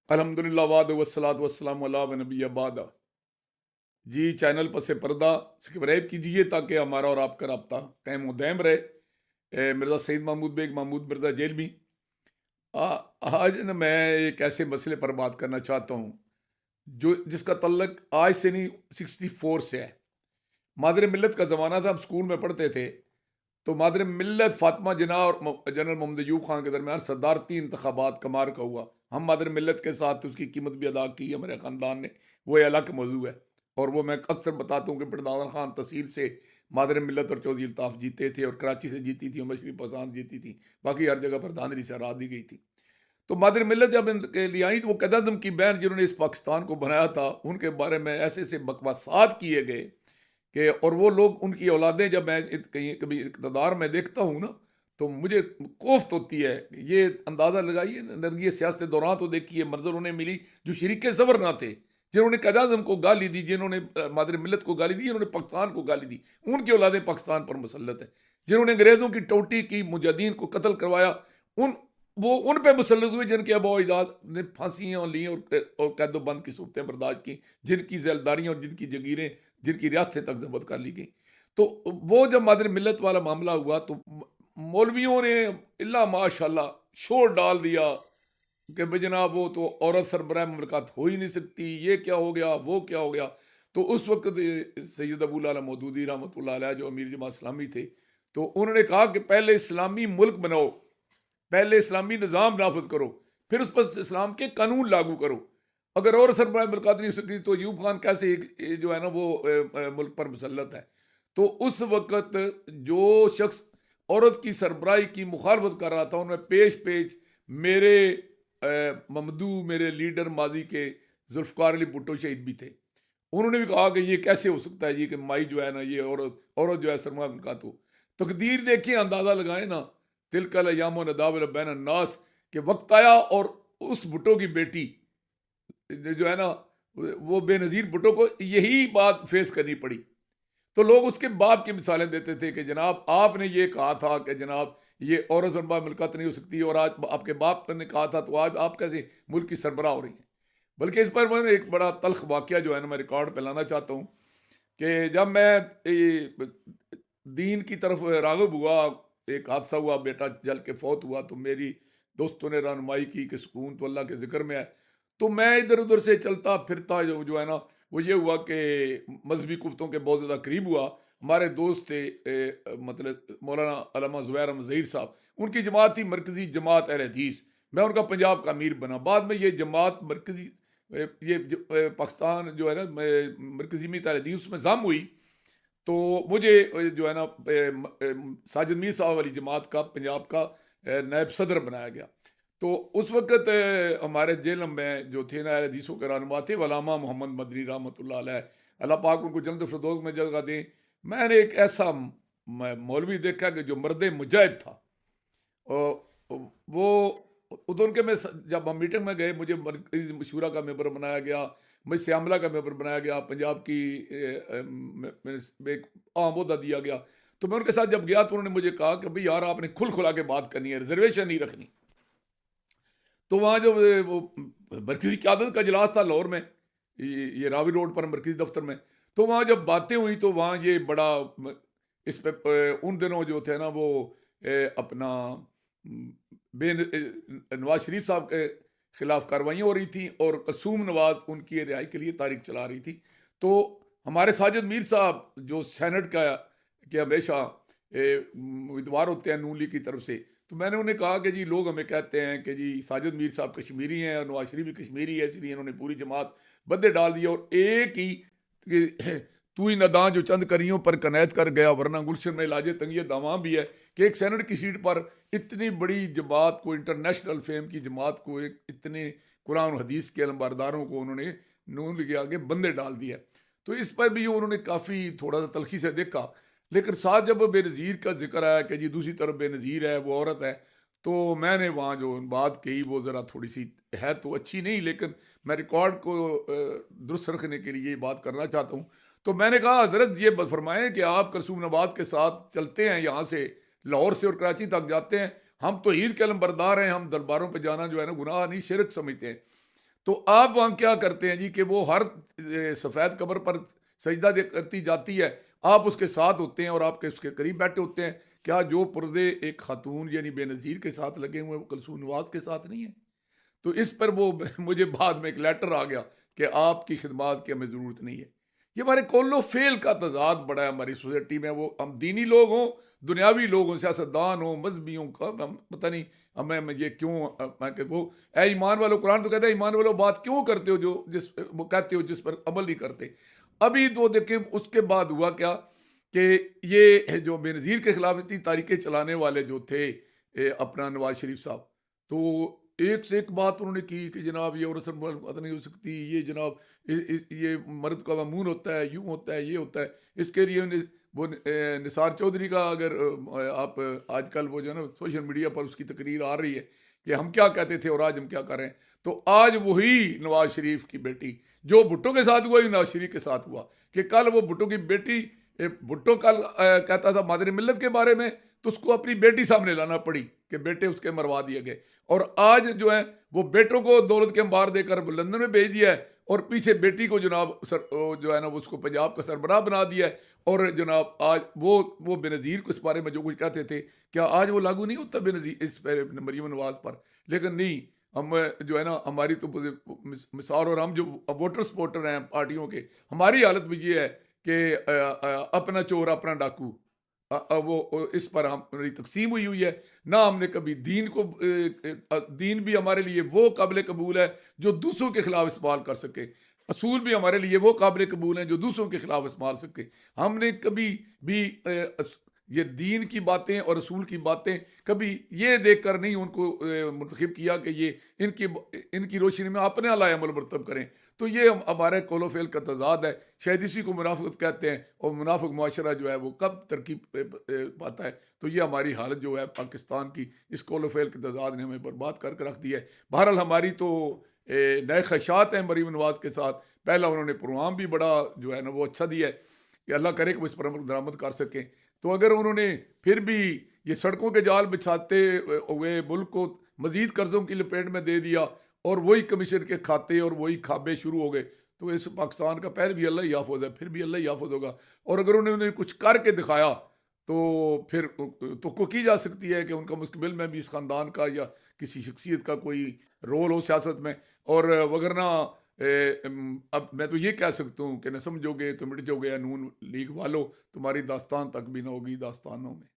अल्हम्दुलिल्लाह वाद वस्सलातु वस्सलामु अला नबी बाद। जी, चैनल पसे पर्दा सब्सक्राइब कीजिए ताकि हमारा और आपका रब्ता कायम व दायम रहे। मिर्ज़ा सईद महमूद बेग महमूद मिर्ज़ा जेलवी। आज ना मैं एक ऐसे मसले पर बात करना चाहता हूँ जो जिसका तल्लक आज से नहीं 64 से है। मादर मिल्लत का ज़माना था, हम स्कूल में पढ़ते थे। तो मादर मिल्लत फातिमा जिन्ना और जनरल मोहम्मद अयूब खान के दरमियान सदारती इंतखाबात कमार का हुआ। हम मादर मिल्लत के साथ उसकी कीमत भी अदा की हमारे ख़ानदान ने, वो एक अलग मौजू है। और वो मैं अक्सर बताता हूँ कि पिरदादन खान तहसील से मादर मिल्लत और चौधरी अल्ताफ़ जीते थे, और कराची से जीती थी, मशरक़ी पसंद जीती थी, बाकी हर जगह पर धांधली से हरा दी गई थी। तो मादर मिल्लत जब इनके लिए आई तो वो कदम की बहन जिन्होंने इस पाकिस्तान को बनाया था, उनके बारे में ऐसे ऐसे बकवासात किए गए कि, और वो लोग उनकी औलादें जब मैं कहीं कभी इक़्तिदार में देखता हूँ ना, तो मुझे कोफ्त होती है। ये अंदाज़ा लगाइए, नरगिस सियासत के दौरान तो देखिए मंजर उन्हें मिली जो शरीके सबर ना थे, जिन्होंने क़यादत को गाली दी, जिन्होंने मादर मिल्लत को गाली दी, जिन्होंने पाकिस्तान को गाली दी, उनकी औलादें पाकिस्तान पर मुसल्लत है। जिन्होंने अंग्रेज़ों की टोटी की, मुजाहिदीन को कत्ल करवाया, उन वो उन पे मुसल्लत हुए जिनके आबा अजदाद ने फांसियाँ ली और कैदोबंद की सूरतें बर्दाश्त की, जिनकी ज़ैलदारियाँ और जिनकी जगीरें, जिनकी रियासतें तक ज़ब्त कर ली गई। तो वो जब मादर मिल्लत वाला मामला हुआ तो मौलवियों ने इल्ला माशाल्लाह शोर डाल दिया कि भाई जनाब वो तो औरत सरबराह मुमलकत हो ही नहीं सकती, ये क्या हो गया, वो क्या हो गया। तो उस वक्त सैयद अबूल आला मौदूदी रहमतुल्लाह अलैह जो अमीर जमात इस्लामी थे, तो उन्होंने कहा कि पहले इस्लामी मुल्क बनाओ, पहले इस्लामी निज़ाम नाफिज करो, फिर उस पर इस्लाम के कानून लागू करो। अगर और सरबराह मुल्कात नहीं हो सकती तो अयूब खान कैसे जो है ना वो मुल्क पर मुसल्लत है। तो उस वक़्त जो शख्स औरत की सरबराही की मुखालफत कर रहा था, उनमें पेश पेश मेरे ममदू, मेरे लीडर माजी के जुल्फ़कार अली भुट्टो शहीद भी थे। उन्होंने भी कहा कि ये कैसे हो सकता है, ये कि माई जो है ना, ये औरत औरत जो है सरबराह मुल्कात हो। तकदीर देखिए, अंदाज़ा लगाएं ना, तिलकल अय्याम नदावल बैन अन्नास, के वक्त आया और उस भुट्टो की बेटी जो है ना, वो बेनज़ीर भुट्टो को यही बात फेस करनी पड़ी। तो लोग उसके बाप की मिसालें देते थे कि जनाब आपने ये कहा था कि जनाब ये औरत सरबराह मुल्कत नहीं हो सकती, और आज आपके बाप ने कहा था, तो आज आप कैसे मुल्क की सरबराह हो रही हैं। बल्कि इस पर मैं एक बड़ा तल्ख वाक़या जो है ना मैं रिकॉर्ड पे लाना चाहता हूँ कि जब मैं दीन की तरफ राग़िब हुआ, एक हादसा हुआ, बेटा जल के फौत हुआ, तो मेरी दोस्तों ने रहनुमाई की कि सुकून तो अल्लाह के ज़िक्र में है। तो मैं इधर उधर से चलता फिरता जो है ना, वो ये हुआ कि मजहबी कुफ्तों के बहुत ज़्यादा करीब हुआ। हमारे दोस्त थे मतलब मौलाना अल्लामा ज़ुबैर अहमद ज़हीर साहब, उनकी जमात थी मरकज़ी जमात अहले हदीस। मैं उनका पंजाब का अमीर बना। बाद में ये जमात मरकज़ी पाकिस्तान जो है ना मरकज़ी जमात अहले हदीस उसमें ज़म हुई। तो मुझे जो है ना साजिद मीर साहब वाली जमात का पंजाब का नायब सदर बनाया गया। तो उस वक़्त हमारे जेल में जो थे ना हदीसों के रहनुमा थे वलामा मोहम्मद मदनी रहमतुल्लाह अलैह, अल्लाह पाक उनको जन्नत फ़िरदौस में जगह दें। मैंने एक ऐसा मौलवी देखा कि जो मर्द मुजाहिद था। वो उधर उनके में जब हम मीटिंग में गए, मुझे मरकज़ी मशूरा का मेंबर बनाया गया, मुझे श्यामला का मेंबर बनाया गया, पंजाब की एक अहम ओहदा दिया गया। तो मैं उनके साथ जब गया तो उन्होंने मुझे कहा कि भाई यार आपने खुल खुला के बात करनी है, रिजर्वेशन नहीं रखनी। तो वहाँ जो वो मरकज़ी क़यादत का इजलास था लाहौर में, ये रावी रोड पर मरकज़ी दफ्तर में। तो वहाँ जब बातें हुई तो वहाँ ये बड़ा इस पे उन दिनों जो थे ना वो अपना नवाज शरीफ साहब के खिलाफ कार्रवाइयाँ हो रही थी और कसूम नवाज उनकी रिहाई के लिए तारीख चला रही थी। तो हमारे साजिद मीर साहब जो सेनेट का के हमेशा उम्मीदवार होते हैं नून लीग की तरफ से, तो मैंने उन्हें कहा कि जी लोग हमें कहते हैं कि जी साजिद मीर साहब कश्मीरी हैं और नवाज शरीफ भी कश्मीरी है, इसलिए इन्होंने पूरी जमात बदले डाल दिया और एक ही तू ही नदां जो चंद करियों पर कनैत कर गया, वरना गुलशन में इलाजे तंगिय दावां भी है कि एक सेनेट की सीट पर इतनी बड़ी जमात को, इंटरनेशनल फेम की जमात को, एक इतने कुरान और हदीस के अलमबारदारों को उन्होंने नून लीग के आगे बंदे डाल दिया। तो इस पर भी उन्होंने काफ़ी थोड़ा सा तलखी से देखा। लेकिन साथ जब बेनज़ीर का जिक्र आया कि जी दूसरी तरफ बेनज़ीर है, वो औरत है, तो मैंने वहाँ जो बात कही वो ज़रा थोड़ी सी है तो अच्छी नहीं, लेकिन मैं रिकॉर्ड को दुरुस्त रखने के लिए ये बात करना चाहता हूँ। तो मैंने कहा हज़रत ये फरमाएं कि आप कसूम नवाज के साथ चलते हैं, यहाँ से लाहौर से और कराची तक जाते हैं, हम तो ईद के अलम बरदार हैं, हम दरबारों पर जाना जो है ना गुनाह नहीं शिरक समझते हैं। तो आप वहाँ क्या करते हैं जी कि वो हर सफ़ेद कब्र पर सजदा करती जाती है, आप उसके साथ होते हैं और आपके उसके करीब बैठे होते हैं। क्या जो पर्दे एक खातून यानी बेनज़ीर के साथ लगे हुए हैं वो कुलसूम नवाज़ के साथ नहीं है? तो इस पर वो मुझे बाद में एक लेटर आ गया कि आपकी खिदमत की हमें ज़रूरत नहीं है। ये हमारे कोल्लो फेल का तज़ाद बड़ा है हमारी सोसाइटी में। वो हम दीनी लोग हों, दुनियावी लोग हों, सियासतदान हों, मजहबी हों, पता नहीं हमें ये क्यों मैं कि वो ए ईमान वालों, कुरान तो कहता है ईमान वालों बात क्यों करते हो जो जिस वो कहते हो जिस पर अमल नहीं करते। अभी तो देखिए उसके बाद हुआ क्या कि ये जो बेनज़ीर के खिलाफ इतनी तारीखें चलाने वाले जो थे अपना नवाज शरीफ साहब, तो एक से एक बात उन्होंने की कि जनाब ये औरत बात नहीं हो सकती, ये जनाब ये मर्द का मामून होता है, यूं होता है, ये होता है। इसके लिए वो निसार चौधरी का अगर आप आजकल वो जो है ना सोशल मीडिया पर उसकी तकरीर आ रही है कि हम क्या कहते थे और आज हम क्या कर रहे हैं, तो आज वही नवाज शरीफ की बेटी जो भुट्टो के साथ हुआ, नवाज शरीफ के साथ हुआ कि कल वो भुट्टो की बेटी भुट्टो कल कहता था मादरी मिल्लत के बारे में, तो उसको अपनी बेटी सामने लाना पड़ी कि बेटे उसके मरवा दिए गए। और आज जो है वो बेटों को दौलत के अंबार देकर लंदन में भेज दिया है और पीछे बेटी को जनाब जो है ना वो उसको पंजाब का सरबराह बना दिया है। और जनाब आज वो बेनज़ीर को इस बारे में जो कुछ कहते थे, क्या आज वो लागू नहीं होता बेनज़ीर इस पर, मरीम नवाज पर? लेकिन नहीं, हम जो है ना हमारी तो मिसाल, और हम जो वोटर सपोर्टर हैं पार्टियों के, हमारी हालत भी ये है कि अपना चोर अपना डाकू, इस पर हमारी तकसीम हुई हुई है। ना हमने कभी दीन को दीन भी हमारे लिए वो काबिल कबूल है जो दूसरों के खिलाफ इस्तेमाल कर सके, असूल भी हमारे लिए वो काबिल कबूल हैं जो दूसरों के खिलाफ इस्तेमाल सके। हमने कभी भी ये दीन की बातें और असूल की बातें कभी ये देख कर नहीं उनको मुंतखब किया कि ये इनकी इनकी रोशनी में अपने अला अमल मरतब करें। तो ये हमारे कौलो फेल का तजाद है, शायद इसी को मुनाफिकत कहते हैं। और मुनाफिक मुआशरा जो है वो कब तरक्की पाता है, तो ये हमारी हालत जो है पाकिस्तान की, इस कौलो फेल के तजाद ने हमें बर्बाद करके रख दिया है। बहरहाल हमारी तो नए ख़दशात हैं मरीम नवाज़ के साथ। पहला उन्होंने प्रोग्राम भी बड़ा जो है ना वो अच्छा दिया है कि अल्लाह करे कि वो इस पर अमल दरामद कर सकें। तो अगर उन्होंने फिर भी ये सड़कों के जाल बिछाते हुए मुल्क को मज़ीद कर्ज़ों की लपेट में दे दिया और वही कमीशन के खाते और वही खाबे शुरू हो गए, तो इस पाकिस्तान का पैर भी अल्लाह ही याफ़ है, फिर भी अल्लाह ही याफ़ होगा। और अगर उन्होंने कुछ करके दिखाया तो फिर तो की जा सकती है कि उनका मुस्तकबिल में भी इस ख़ानदान का या किसी शख्सियत का कोई रोल हो सियासत में। और वगरना अब मैं तो ये कह सकता हूँ कि न समझोगे तो मिट जाओगे, या नून लीग वालों, तुम्हारी दास्तान तक भी ना होगी दास्तानों में।